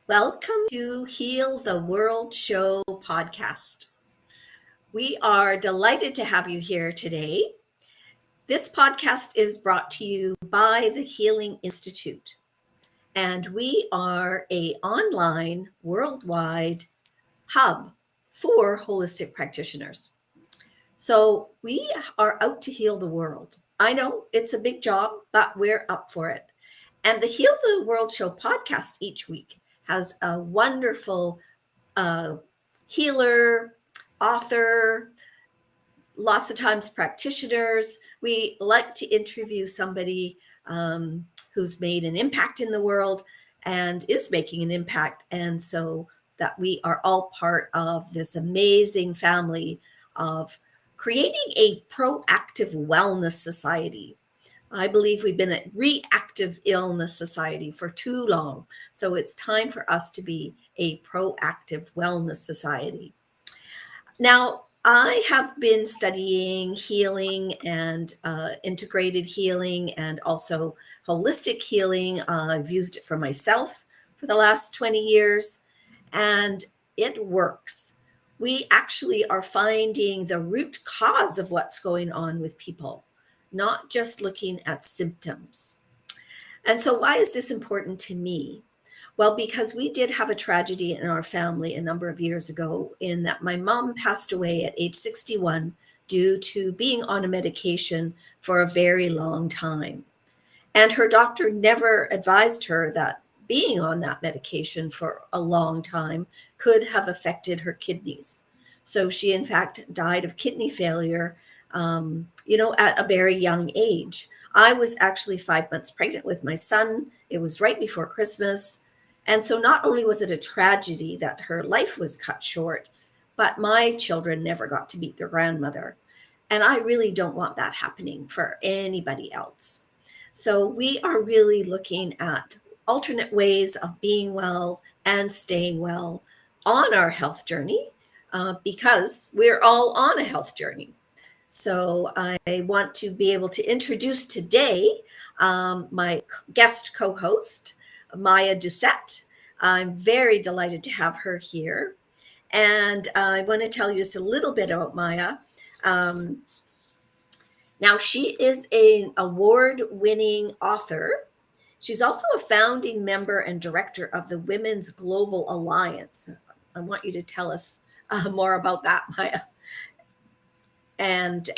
Welcome to Heal the World Show podcast. We are delighted to have you here today. This podcast is brought to you by the Healing Institute, and we are an online worldwide hub for holistic practitioners. So we are out to heal the world. I know it's a big job, but we're up for it. And the Heal the World Show podcast each week has a wonderful healer, author, lots of times practitioners. We like to interview somebody who's made an impact in the world and is making an impact. And so that we are all part of this amazing family of creating a proactive wellness society. I believe we've been a reactive illness society for too long. So it's time for us to be a proactive wellness society. Now, I have been studying healing and integrated healing and also holistic healing. I've used it for myself for the last 20 years, and it works. We actually are finding the root cause of what's going on with people, not just looking at symptoms. And so, why is this important to me? Well, because we did have a tragedy in our family a number of years ago, in that my mom passed away at age 61 due to being on a medication for a very long time. And her doctor never advised her that being on that medication for a long time could have affected her kidneys. So she, in fact, died of kidney failure, at a very young age. I was actually 5 months pregnant with my son. It was right before Christmas. And so not only was it a tragedy that her life was cut short, but my children never got to meet their grandmother. And I really don't want that happening for anybody else. So we are really looking at alternate ways of being well and staying well on our health journey because we're all on a health journey. So I want to be able to introduce today my guest co-host, Maya Doucette. I'm very delighted to have her here. And I want to tell you just a little bit about Maya. Um, Now, she is an award-winning author. She's also a founding member and director of the Women's Global Alliance. I want you to tell us more about that, Maya. And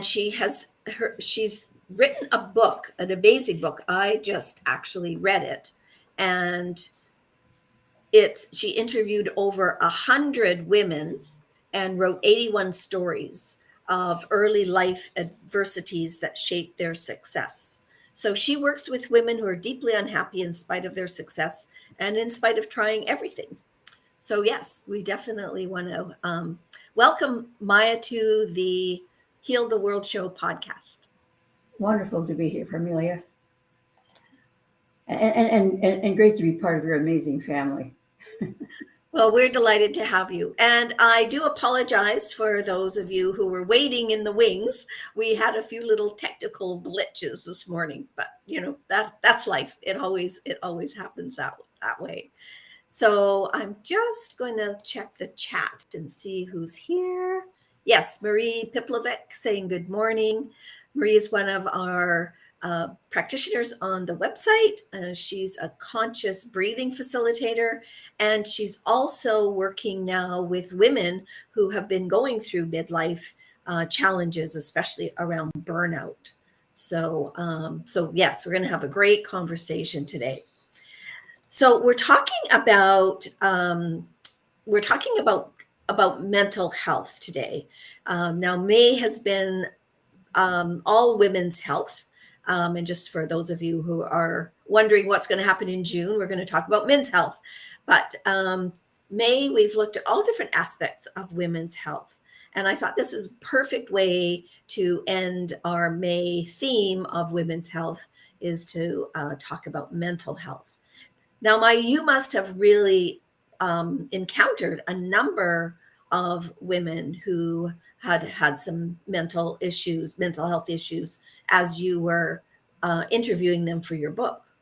she's written a book, an amazing book. I just actually read it, and she interviewed over 100 women and wrote 81 stories of early life adversities that shaped their success. So she works with women who are deeply unhappy in spite of their success and in spite of trying everything. So yes, we definitely want to welcome Maya to the Heal the World Show podcast. Wonderful to be here, Amelia, and great to be part of your amazing family. Well, we're delighted to have you. And I do apologize for those of you who were waiting in the wings. We had a few little technical glitches this morning, but that's life. It always happens that way. So I'm just going to check the chat and see who's here. Yes, Marie Piplovic saying good morning. Marie is one of our practitioners on the website. She's a conscious breathing facilitator, and she's also working now with women who have been going through midlife challenges, especially around burnout. So yes, we're going to have a great conversation today. So we're talking about mental health today. Now, May has been all women's health, and just for those of you who are wondering what's going to happen in June, we're going to talk about men's health. But May, we've looked at all different aspects of women's health, and I thought this is a perfect way to end our May theme of women's health is to talk about mental health. Now, you must have really encountered a number of women who had some mental issues, mental health issues, as you were interviewing them for your book.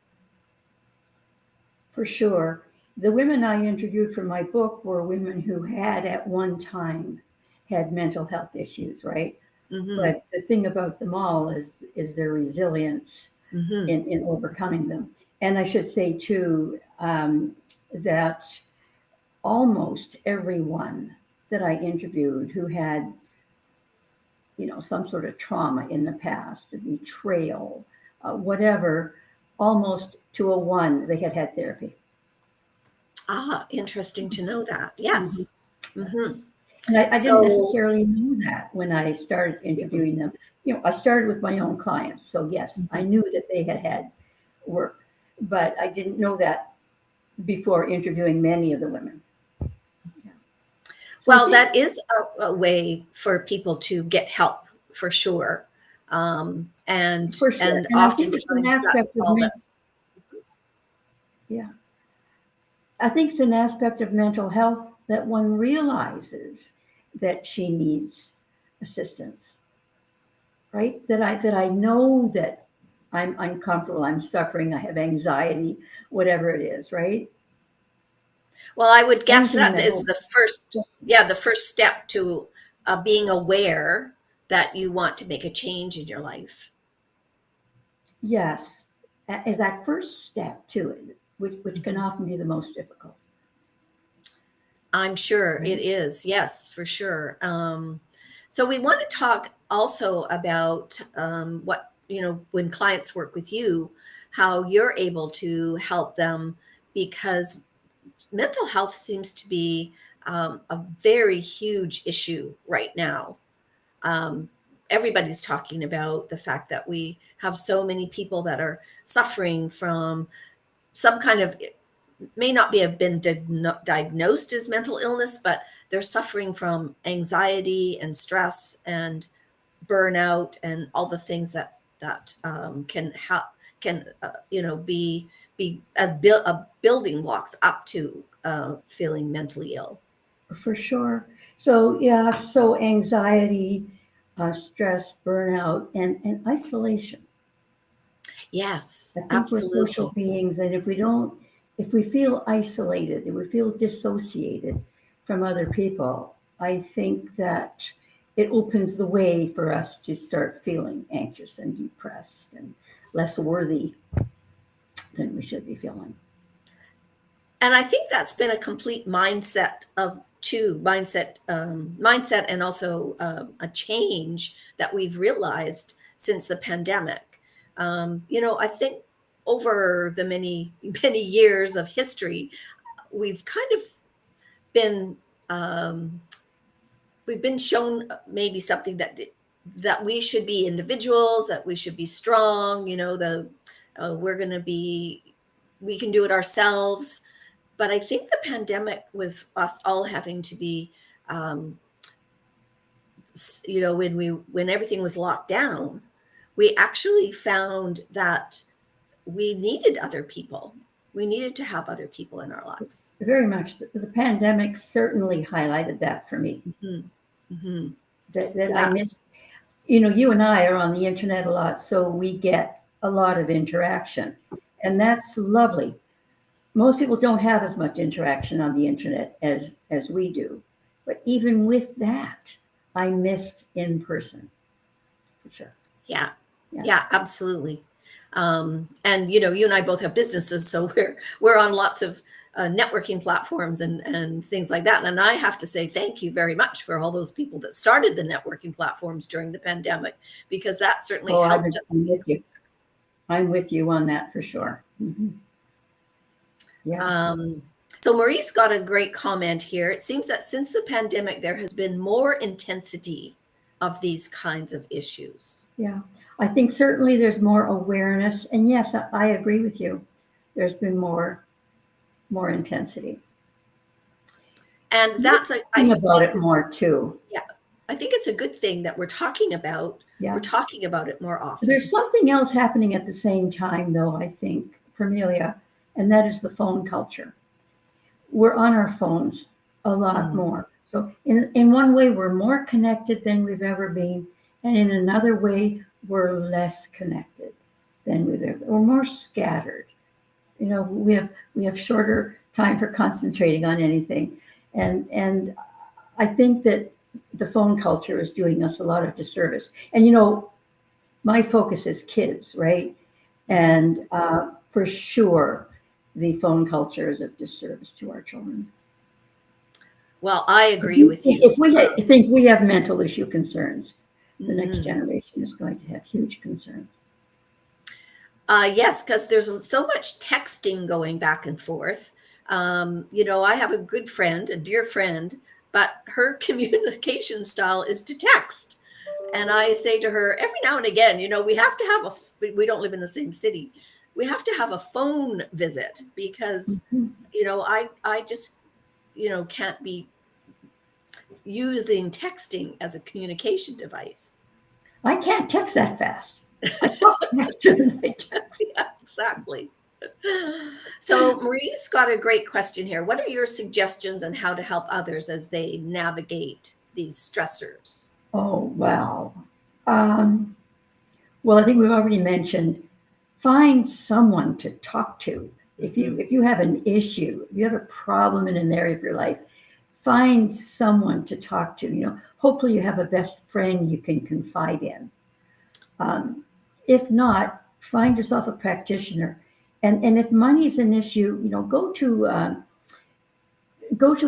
for sure. The women I interviewed for my book were women who had at one time had mental health issues, right? Mm-hmm. But the thing about them all is their resilience Mm-hmm. in overcoming them. And I should say too that almost everyone that I interviewed who had, some sort of trauma in the past, a betrayal, whatever, almost to a one, they had had therapy. Ah, interesting to know that. Mhm. Yes. Mm-hmm. And I didn't So, necessarily know that when I started interviewing them. I started with my own clients. So, yes, I mhm. knew that they had had work, but I didn't know that before interviewing many of the women. Yeah. So, I Well, think that is a way for people to get help for sure. for sure. And And I think it's an oftentimes that's aspect of all that's yeah. I think it's an aspect of mental health that one realizes that she needs assistance, right? That I know that I'm uncomfortable, I'm suffering, I have anxiety, whatever it is, right? well, I would guess Anything that that is will, the first, yeah, the first step to being aware that you want to make a change in your life. yes, that first step to it, which can Mhm. often be the most difficult, I'm sure it right? is. Yes, for sure. So we want to talk also about what, when clients work with you, how you're able to help them because mental health seems to be a very huge issue right now. Um, Everybody's talking about the fact that we have so many people that are suffering from some kind of may not be have been diagnosed as mental illness, but they're suffering from anxiety and stress and burnout and all the things that can be as building blocks up to feeling mentally ill. For sure. So yeah, so anxiety, stress, burnout, and isolation. Yes, I think we're social absolutely. beings, and if we feel isolated, if we feel dissociated from other people, I think that it opens the way for us to start feeling anxious and depressed and less worthy than we should be feeling. And I think that's been a complete mindset and also a change that we've realized since the pandemic. I think over the many many years of history, we've kind of been um, we've been shown maybe something that we should be individuals, that we should be strong. We're going to be we can do it ourselves, but I think the pandemic, with us all having to be, um, when everything was locked down, we actually found that we needed other people. We needed to have other people in our lives. Very much. The pandemic certainly highlighted that for me. Hmm. Hmm. That I Yeah. missed. You and I are on the internet a lot, so we get a lot of interaction, and that's lovely. Most people don't have as much interaction on the internet as we do, but even with that, I missed in person for sure. Yeah. Yeah, Yeah, absolutely. And you and I both have businesses, so we're on lots of networking platforms and things like that. And I have to say thank you very much for all those people that started the networking platforms during the pandemic, because that certainly oh, helped us I'm get with you. closer. I'm with you on that for sure. Yeah, Um, so Maurice got a great comment here. It seems that since the pandemic, there has been more intensity of these kinds of issues. yeah. I think certainly there's more awareness, and yes, I agree with you. There's been more intensity. And We're that's, I talking about think, it more too. yeah, I think it's a good thing that we're Yeah. talking about it more There's often. something else happening at the same time, though, I think, Permelia, and that is the phone culture. We're on our phones a lot Mm. more. So, in one way, we're more connected than we've ever been. And in another way, we're less connected than we've ever. We're more scattered. we have shorter time for concentrating on anything. And I think that the phone culture is doing us a lot of disservice. And my focus is kids, right? And for sure, the phone culture is a disservice to our children. Well, I agree with you. If we think we have mental issue concerns, the next Mhm. generation is going to have huge concerns. Yes, because there's so much texting going back and forth. I have a good friend, a dear friend, but her communication style is to text. And I say to her every now and again, we have to have we don't live in the same city. We have to have a phone visit because, Mhm. I just, can't be using texting as a communication device. I can't text that fast. I talk faster than I text. Yeah, exactly. So Marie's got a great question here. What are your suggestions on how to help others as they navigate these stressors? Oh, wow. Um, well, I think we've already mentioned find someone to talk to. Mhm. If you have an issue, if you have a problem in an area of your life, find someone to talk to. Hopefully you have a best friend you can confide in. Um, if not, find yourself a practitioner. And if money's an issue, go to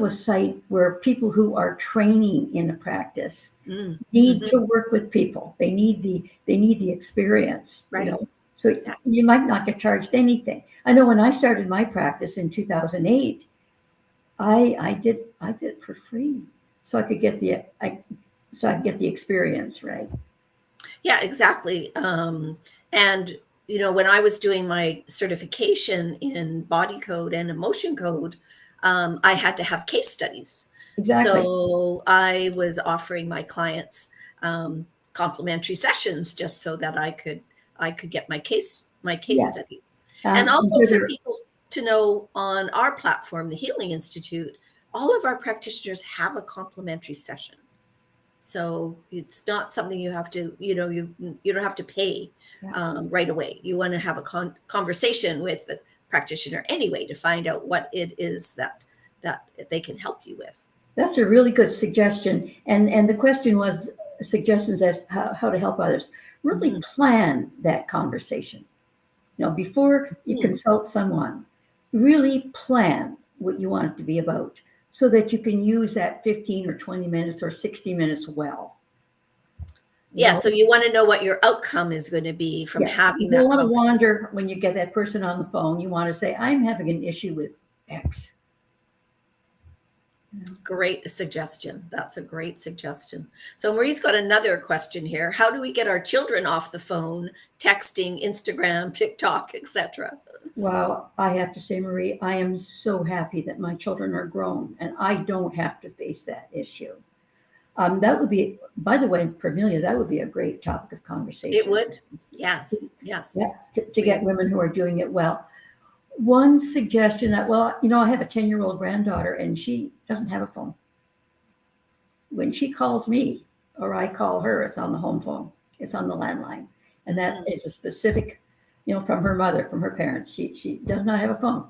a site where people who are training in a practice Mm. need Mhm. to work with people. They need the experience. Right. So Yeah. you might not get charged anything. I know when I started my practice in 2008, I did it for free, so I could get the experience, right? Yeah, exactly. And when I was doing my certification in body code and emotion code, I had to have case studies. Exactly. So I was offering my clients complimentary sessions just so that I could get my case Yes. studies. And And also for whether people to know on our platform, the Healing Institute, all of our practitioners have a complimentary session. So it's not something you have to, you don't have to pay yeah, right away. You want to have a conversation with the practitioner anyway to find out what it is that they can help you with. that's a really good suggestion. And the question was suggestions as how to help others. Really Mhm. plan that conversation. Before you Hmm. consult someone, really plan what you want it to be about so that you can use that 15 or 20 minutes or 60 minutes well. You Yeah, know, so you want to know what your outcome is going to be from yes, you having don't that want to conversation. wander when you get that person on the phone. You want to say, I'm having an issue with X. Great suggestion. That's a great suggestion. So Marie's got another question here. How do we get our children off the phone, texting, Instagram, TikTok, etc.? Well, I have to say, Marie, I am so happy that my children are grown and I don't have to face that issue. That would be, by the way, Permelia, that would be a great topic of It conversation. would. Yes. Yeah, Yes. to get We women who are doing it well. One suggestion that, well, I have a 10-year-old granddaughter and she doesn't have a phone. When she calls me or I call her, it's on the home phone, it's on the landline. And that Mhm. is a specific, from her mother, from her parents. She does not have a phone.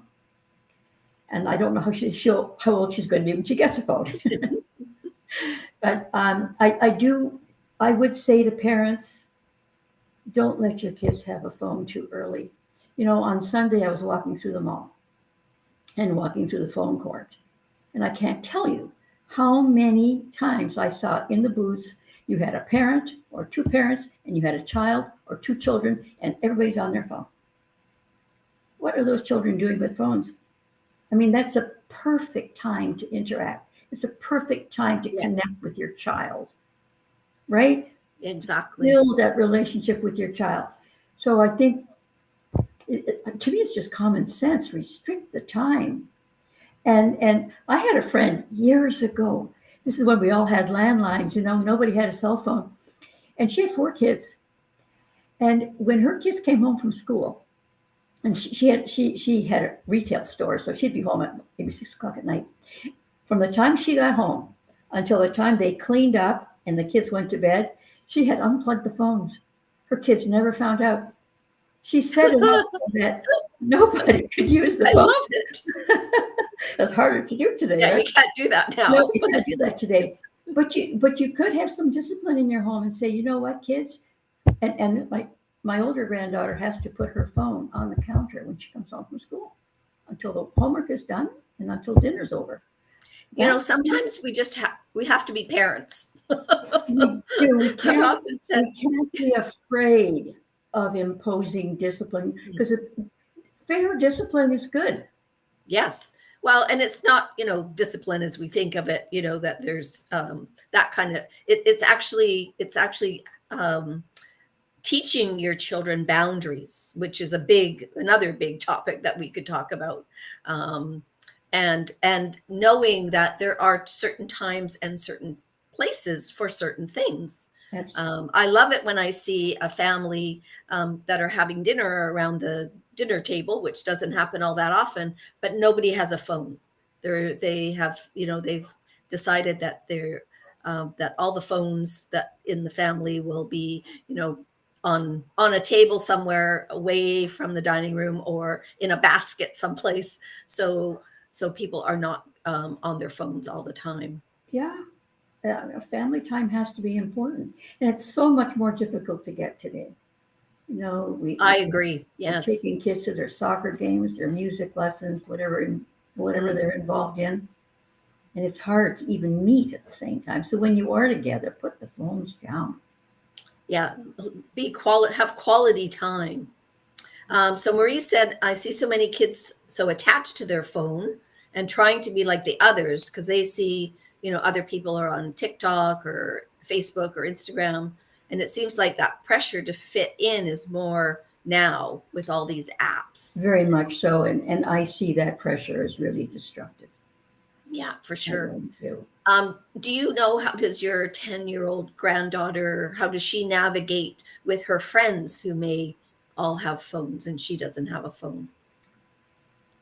And I don't know how old she's going to be when she gets a phone. But I would say to parents, don't let your kids have a phone too early. On Sunday, I was walking through the mall and walking through the phone court. And I can't tell you how many times I saw in the booths, you had a parent or two parents, and you had a child or two children, and everybody's on their phone. What are those children doing with phones? I mean, that's a perfect time to interact. It's a perfect time to Yeah, connect with your child, right? exactly. Build that relationship with your child. So I think, to me, it's just common sense. Restrict the time. And I had a friend years ago. This is when we all had landlines. Nobody had a cell phone, and she had four kids. And when her kids came home from school, and she had a retail store, so she'd be home at maybe 6 o'clock at night. From the time she got home until the time they cleaned up and the kids went to bed, she had unplugged the phones. Her kids never found out. She set it up so that Nobody could use the I phone. love it. That's harder to do today, Yeah, you right? can't do that No, now. we can't do that today. But you could have some discipline in your home and say, you know what, kids, and my older granddaughter has to put her phone on the counter when she comes home from school until the homework is done and until dinner's over. Sometimes we have to be parents. We do. We I've can't. often said, We can't be afraid of imposing discipline because fair discipline is good. yes. Well, and it's not, discipline as we think of it, that there's that kind of it's actually um, teaching your children boundaries, which is another big topic that we could talk about. Um, and knowing that there are certain times and certain places for certain things. Absolutely. I love it when I see a family that are having dinner around the dinner table, which doesn't happen all that often, but nobody has a phone. They've decided that all the phones that in the family will be, on a table somewhere away from the dining room or in a basket someplace. So people are not on their phones all the time. Yeah. Family time has to be important, and it's so much more difficult to get today. I agree. We're Yes. taking kids to their soccer games, their music lessons, whatever Mhm. they're involved in, and it's hard to even meet at the same time. So when you are together, put the phones down. Yeah. Have quality time. So Marie said, I see so many kids so attached to their phone and trying to be like the others because they see, other people are on TikTok or Facebook or Instagram. And it seems like that pressure to fit in is more now with all these apps. Very much so, and I see that pressure as really destructive. Yeah, for I sure. really do. Do you know, how does your 10-year-old granddaughter, how does she navigate with her friends who may all have phones and she doesn't have a phone?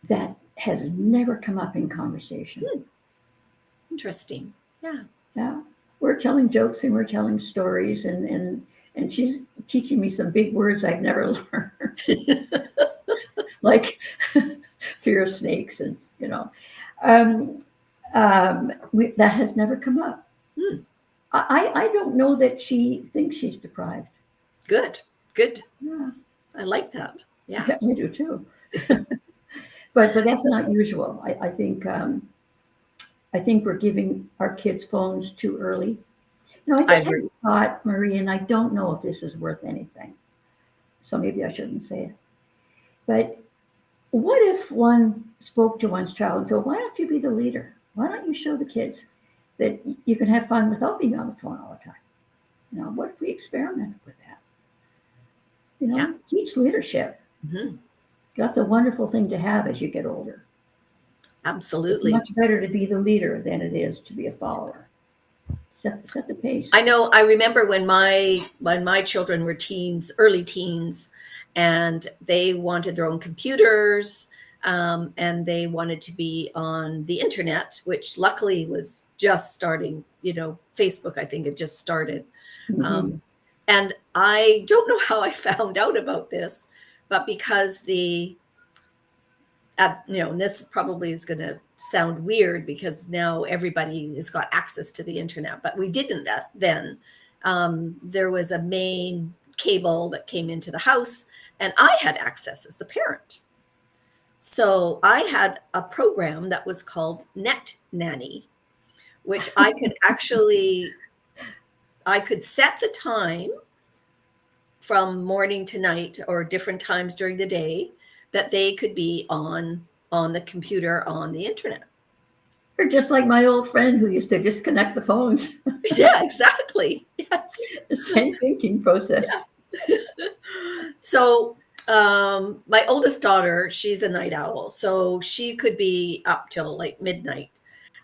That has never come up in conversation. Hmm, interesting. Yeah. Yeah, we're telling jokes and we're telling stories, and she's teaching me some big words I've never learned, like fear of snakes, and um, that has never come up. Hmm, I don't know that she thinks she's deprived. good. Good. Yeah, I like that. Yeah. yeah, I do too. But that's not usual. I think we're giving our kids phones too early. I I just had agree. a thought, Marie, and I don't know if this is worth anything. So maybe I shouldn't say it. But what if one spoke to one's child and said, why don't you be the leader? Why don't you show the kids that you can have fun without being on the phone all the time? What if we experimented with that? Yeah. Teach leadership. Hmm. That's a wonderful thing to have as you get older. It's Absolutely. much better to be the leader than it is to be a follower. Set the pace. I know. I remember when my children were teens, early teens, and they wanted their own computers, and they wanted to be on the internet, which luckily was just starting. Facebook, I think, had just started. Mhm. Um, and I don't know how I found out about this, but because and this probably is going to sound weird because now everybody has got access to the internet, but we didn't then. There was a main cable that came into the house, and I had access as the parent. So I had a program that was called Net Nanny, which I could set the time from morning to night or different times during the day that they could be on the computer on the internet. Or just like my old friend who used to disconnect the phones. Yeah, exactly. Yes. The same thinking process. So, my oldest daughter, she's a night owl, so she could be up till like midnight.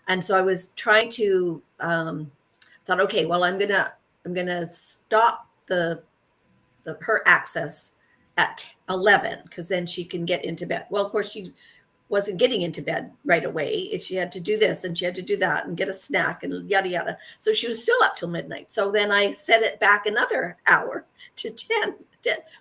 And so I was trying to thought, okay, well, I'm gonna stop her access at 11 because then she can get into bed. Well, of course, she wasn't getting into bed right away. If she had to do this and she had to do that and get a snack and yada yada. So she was still up till midnight. So then I set it back another hour to 10.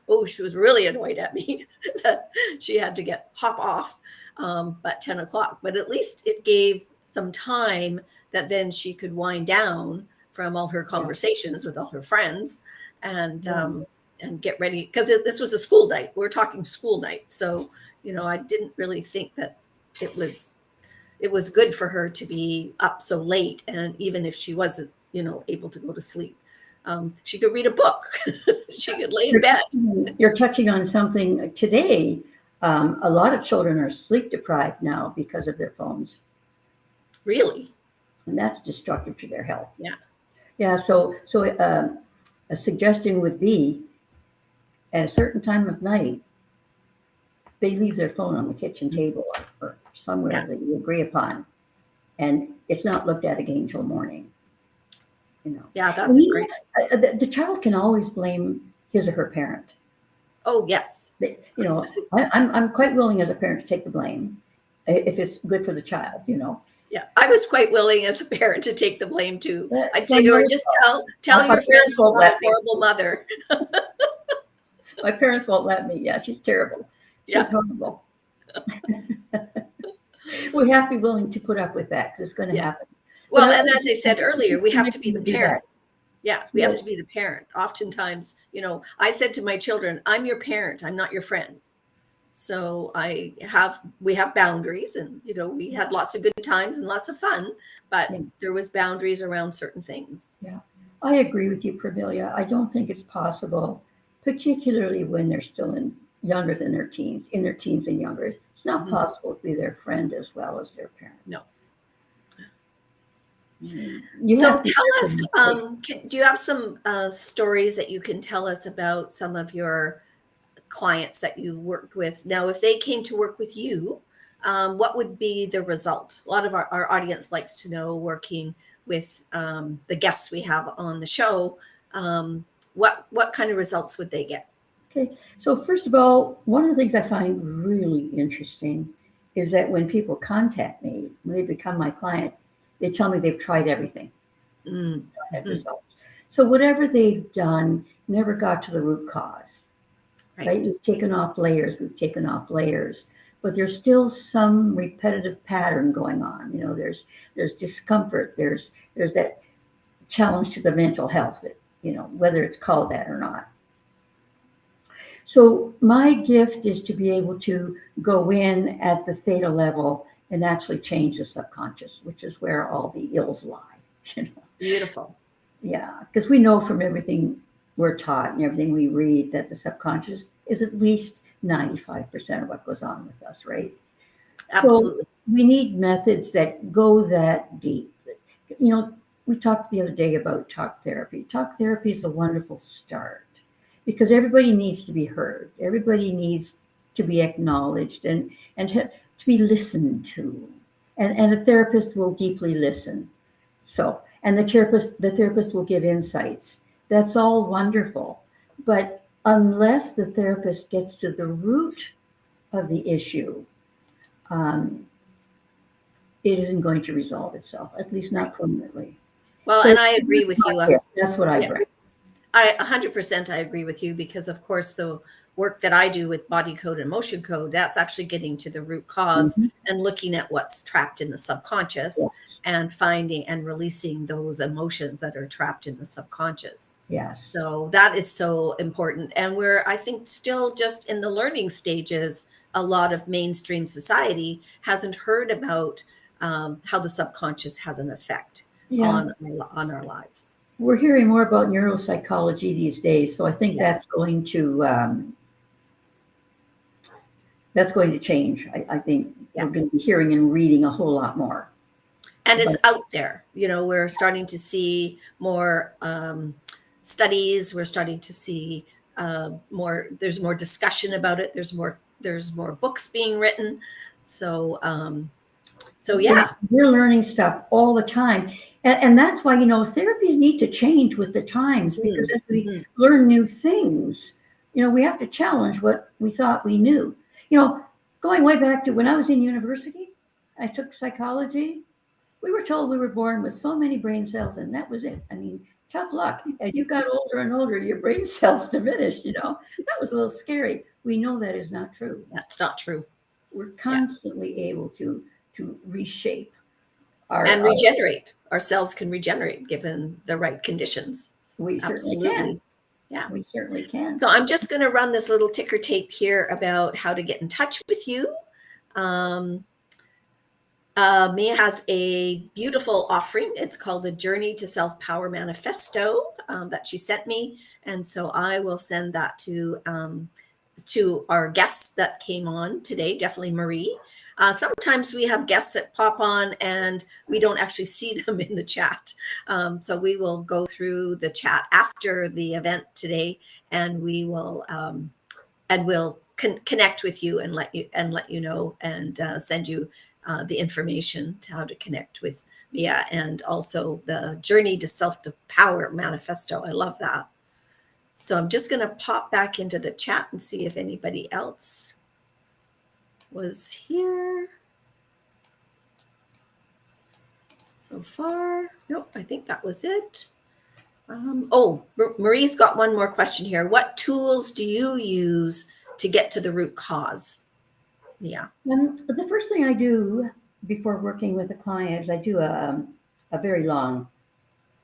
Oh, she was really annoyed at me that she had to hop off at 10 o'clock. But at least it gave some time that then she could wind down from all her conversations with all her friends and get ready, because this was a school night. We're talking school night. So, I didn't really think that it was good for her to be up so late. And even if she wasn't, able to go to sleep, she could read a book. She could lay in bed. You're touching on something today. A lot of children are sleep deprived now because of their phones. Really? And that's destructive to their health. Yeah. Yeah. So a suggestion would be, at a certain time of night, they leave their phone on the kitchen table or somewhere that you agree upon, and it's not looked at again until morning. Yeah, that's great. The child can always blame his or her parent. Oh, yes. I'm quite willing as a parent to take the blame if it's good for the child. Yeah, I was quite willing as a parent to take the blame too. I'd say to her, just tell your friends I'm a horrible mother. My parents won't let me. Yeah, she's terrible. She's horrible. We have to be willing to put up with that because it's going to happen. Well, and as I said earlier, we have to be the parent. Yeah, we have to be the parent. Oftentimes, I said to my children, I'm your parent. I'm not your friend. So we have boundaries, and, we had lots of good times and lots of fun, but there was boundaries around certain things. Yeah, I agree with you, Pravillia. I don't think it's possible, particularly when they're still younger than their teens, in their teens and younger. It's not possible to be their friend as well as their parent. No. So tell us, do you have some stories that you can tell us about some of your clients that you've worked with? Now, if they came to work with you, what would be the result? A lot of our audience likes to know, working with the guests we have on the show, what kind of results would they get? Okay, so first of all, one of the things I find really interesting is that when people contact me, when they become my client, they tell me they've tried everything. Have results. So whatever they've done never got to the root cause. Right? We've taken off layers, but there's still some repetitive pattern going on. There's discomfort, there's that challenge to the mental health, whether it's called that or not. So my gift is to be able to go in at the theta level and actually change the subconscious, which is where all the ills lie. Beautiful. Yeah, because we know from everything we're taught and everything we read that the subconscious is at least 95% of what goes on with us, right? Absolutely. So we need methods that go that deep. We talked the other day about talk therapy. Talk therapy is a wonderful start because everybody needs to be heard. Everybody needs to be acknowledged and to be listened to. And a therapist will deeply listen. So, and the therapist will give insights. That's all wonderful. But unless the therapist gets to the root of the issue, it isn't going to resolve itself, at least not permanently. Well, and I agree with you. That's what I bring. 100% I agree with you, because of course the work that I do with body code and motion code, that's actually getting to the root cause and looking at what's trapped in the subconscious and finding and releasing those emotions that are trapped in the subconscious. Yes. So that is so important. And we're, I think, still just in the learning stages. A lot of mainstream society hasn't heard about how the subconscious has an effect on our lives. We're hearing more about neuropsychology these days, so I think that's going to change. I think we're going to be hearing and reading a whole lot more. And it's out there. We're starting to see more studies. We're starting to see more. There's more discussion about it. There's more books being written. So we're learning stuff all the time. And that's why, therapies need to change with the times, because as we learn new things, we have to challenge what we thought we knew. going way back to when I was in university, I took psychology. We were told we were born with so many brain cells, and that was it. I mean, tough luck. As you got older and older, your brain cells diminished, you know. That was a little scary. We know that is not true. That's not true. We're constantly able to reshape and regenerate. Our cells can regenerate given the right conditions. We certainly can. Yeah, we certainly can. So I'm just going to run this little ticker tape here about how to get in touch with you. Mia has a beautiful offering. It's called the Journey to Self-Power Manifesto that she sent me. And so I will send that to our guests that came on today, definitely Marie. Sometimes we have guests that pop on and we don't actually see them in the chat. So we will go through the chat after the event today, and we will we'll connect with you and let you know and send you the information to how to connect with Mia, and also the Journey to Self-Power Manifesto. I love that. So I'm just going to pop back into the chat and see if anybody else was here so far. Nope, I think that was it. Marie's got one more question here. What tools do you use to get to the root cause? Yeah. The first thing I do before working with a client is I do a very long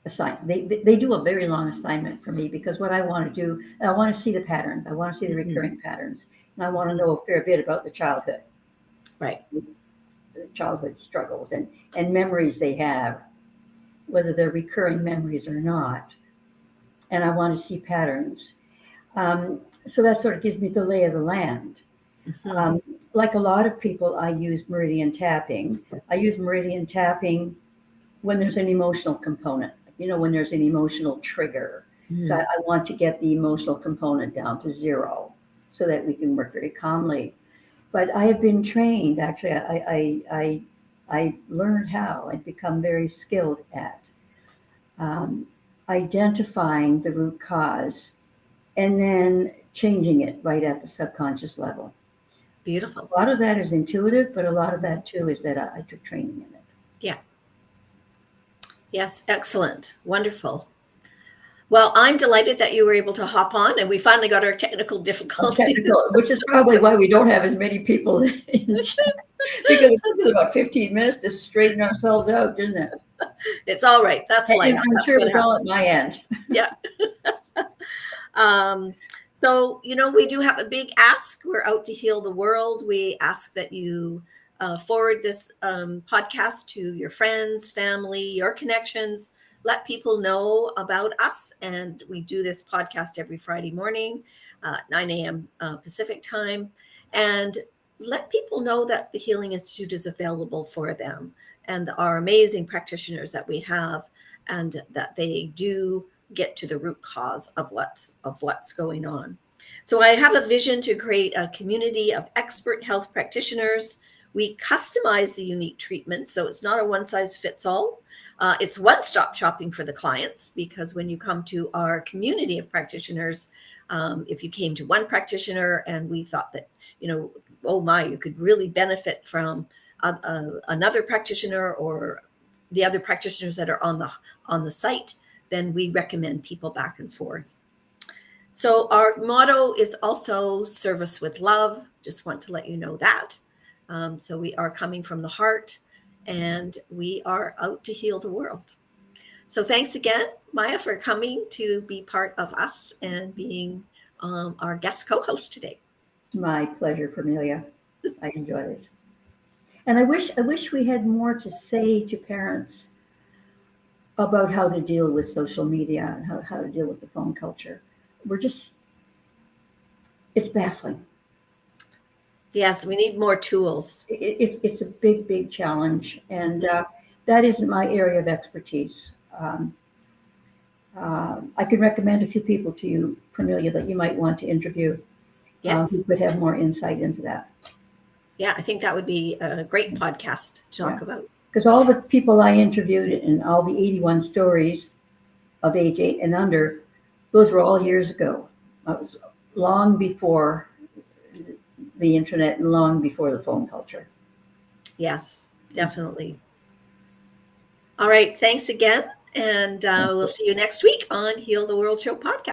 assignment. They do a very long assignment for me, because what I want to do, I want to see the patterns. I want to see the recurring patterns. And I want to know a fair bit about the childhood. Right. The childhood struggles and memories they have, whether they're recurring memories or not. And I want to see patterns. So that sort of gives me the lay of the land. Mm-hmm. Like a lot of people, I use meridian tapping. I use meridian tapping when there's an emotional component, when there's an emotional trigger. Mm-hmm. That I want to get the emotional component down to zero so that we can work very calmly. But I have been trained, actually, I learned how. I've become very skilled at identifying the root cause and then changing it right at the subconscious level. Beautiful. A lot of that is intuitive, but a lot of that too is that I took training in it. Yeah. Yes, excellent. Wonderful. Well, I'm delighted that you were able to hop on, and we finally got our technical difficulties. Which is probably why we don't have as many people in the chat, because it took us about 15 minutes to straighten ourselves out, didn't it? It's all right. That's life. I'm sure it was all at my end. Yeah. So, we do have a big ask. We're out to heal the world. We ask that you forward this podcast to your friends, family, your connections. Let people know about us. And we do this podcast every Friday morning, 9 a.m. Pacific time. And let people know that the Healing Institute is available for them, and our amazing practitioners that we have, and that they do get to the root cause of what's going on. So I have a vision to create a community of expert health practitioners. We customize the unique treatment, so it's not a one-size-fits-all. It's one-stop shopping for the clients, because when you come to our community of practitioners, if you came to one practitioner and we thought that, you could really benefit from another practitioner or the other practitioners that are on the site, then we recommend people back and forth. So our motto is also service with love. Just want to let you know that. So we are coming from the heart, and we are out to heal the world. So thanks again, Maya, for coming to be part of us and being our guest co-host today. My pleasure, Cornelia. I enjoyed it. And I wish we had more to say to parents about how to deal with social media and how to deal with the phone culture. It's baffling. Yes, we need more tools. It's a big, big challenge. And that isn't my area of expertise. I could recommend a few people to you, Cornelia, that you might want to interview. Yes. Who could have more insight into that. Yeah, I think that would be a great podcast to talk about. Because all the people I interviewed and all the 81 stories of age 8 and under, those were all years ago. It was long before the internet and long before the phone culture. Yes, definitely. All right. Thanks again. And Thank we'll you. see you next week on Heal the World Show podcast.